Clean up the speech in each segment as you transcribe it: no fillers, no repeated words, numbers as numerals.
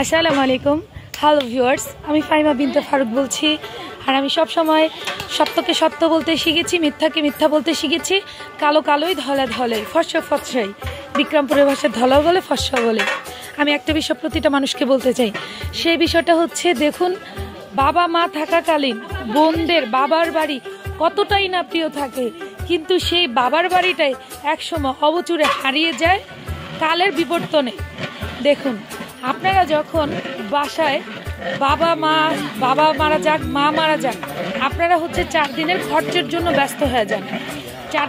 আসসালামু আলাইকুম। Hello viewers, আমি ফাইমা বিনতে ফারুক বলছি। আর আমি সব সময় সত্যকে সত্য বলতে শিখেছি, মিথ্যাকে মিথ্যা বলতে শিখেছি। কালো কালোই, ধলা ধলাই, ফর্সা ফর্সাই। বিক্রমপুরের ভাষায় ধলাও বলে, ফর্সা বলে। আমি একটা বিষয় প্রতিটা মানুষকে বলতে চাই। সেই বিষয়টা হচ্ছে, দেখুন, বাবা মা থাকাকালীন বোনদের বাবার বাড়ি কতটাই না প্রিয় থাকে, কিন্তু সেই বাবার বাড়িটাই একসময় অবচুরে হারিয়ে যায় কালের বিবর্তনে। দেখুন, আপনারা যখন বাসায় বাবা মারা যাক, মা মারা যাক, আপনারা হচ্ছে 4 দিনের খরচের জন্য ব্যস্ত হয়ে যান। 4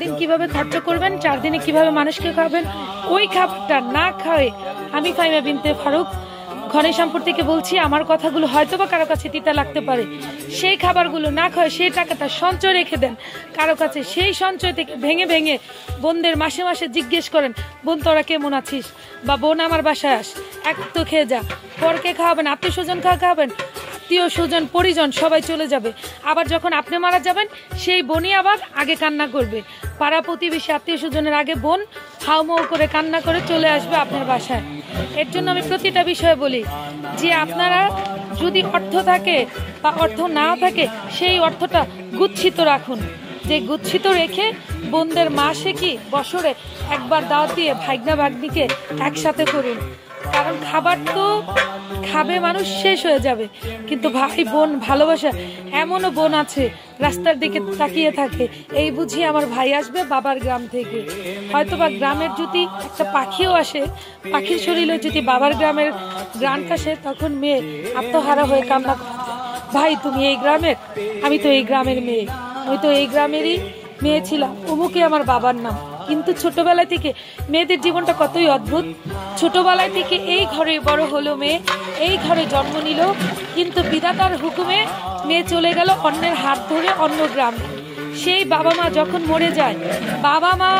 দিন কিভাবে খরচ করবেন, 4 দিনে কিভাবে মানুষকে খাবেন, ওই খাবারটা না খাওয়ে আমি ফাইমা বিনতে ফারুক ঘনিশ্যামপুর থেকে বলছি। আমার কথাগুলো হয়তো বা কারো কাছে তিতা লাগতে পারে। সেই খাবারগুলো না খাওয়া, সেই টাকাটা সঞ্চয় রেখে দেন কারো কাছে। সেই সঞ্চয় থেকে ভেঙে ভেঙে বোনদের মাসে মাসে জিজ্ঞেস করেন, বোন তোরা কেমন আছিস, বা বোন আমার বাসায় আস, এক তো খেয়ে যা। পরকে খাওয়াবেন, আত্মীয় স্বজন খাওয়াবেন, আত্মীয় স্বজন পরিজন সবাই চলে যাবে। আবার যখন আপনি মারা যাবেন, সেই বোনই আবার আগে কান্না করবে। পাড়া প্রতিবেশী আত্মীয় স্বজনের আগে বোন হাউমাউ করে কান্না করে চলে আসবে আপনার বাসায়। এর জন্য আমি প্রতিটা বিষয়ে বলি যে, আপনারা যদি অর্থ থাকে বা অর্থ না থাকে, সেই অর্থটা গুচ্ছিত রাখুন। যে গুচ্ছিত রেখে বোনদের মাসে কি বছরে একবার দাওয়াত দিয়ে ভাগ্না ভাগ্নিকে একসাথে করুন। কারণ খাবার তো খাবে মানুষ, শেষ হয়ে যাবে, কিন্তু ভাই বোন ভালোবাসা। এমনও বোন আছে রাস্তার দিকে তাকিয়ে থাকে, এই বুঝি আমার ভাই আসবে বাবার গ্রাম থেকে। হয়তো বা গ্রামের যদি একটা পাখিও আসে, পাখির শরীরে যদি বাবার গ্রামের গ্রান্ট আসে, তখন মেয়ে আত্মহারা হয়ে কান্না করে, ভাই তুমি এই গ্রামের, আমি তো এই গ্রামের মেয়ে, আমি তো এই গ্রামেরই মেয়ে ছিলাম, অমুকে আমার বাবার নাম। কিন্তু ছোটবেলা থেকে মেয়েদের জীবনটা কতই অদ্ভুত। ছোটবেলায় থেকে এই ঘরে বড় হলো মেয়ে, এই ঘরে জন্ম নিল, কিন্তু বিধাতার হুকুমে মেয়ে চলে গেল অন্যের হাত ধরে অন্য গ্রাম। সেই বাবা মা যখন মরে যায়, বাবা মা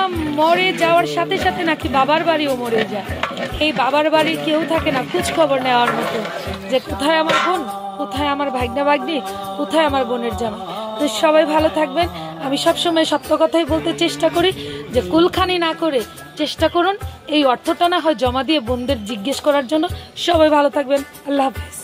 মরে যাওয়ার সাথে সাথে নাকি বাবার বাড়িও মরে যায়। এই বাবার বাড়ি কেউ থাকে না খোঁজ খবর নেওয়ার মতো, যে কোথায় আমার বোন, কোথায় আমার ভাগ্না ভাগ্নি, কোথায় আমার বোনের জামা। তো সবাই ভালো থাকবেন। আমি সবসময় সত্য কথাই বলতে চেষ্টা করি, যে কুলখানি না করে চেষ্টা করুন এই অর্থটা না হয় জমা দিয়ে বোনদের জিজ্ঞেস করার জন্য। সবাই ভালো থাকবেন। আল্লাহ হাফেজ।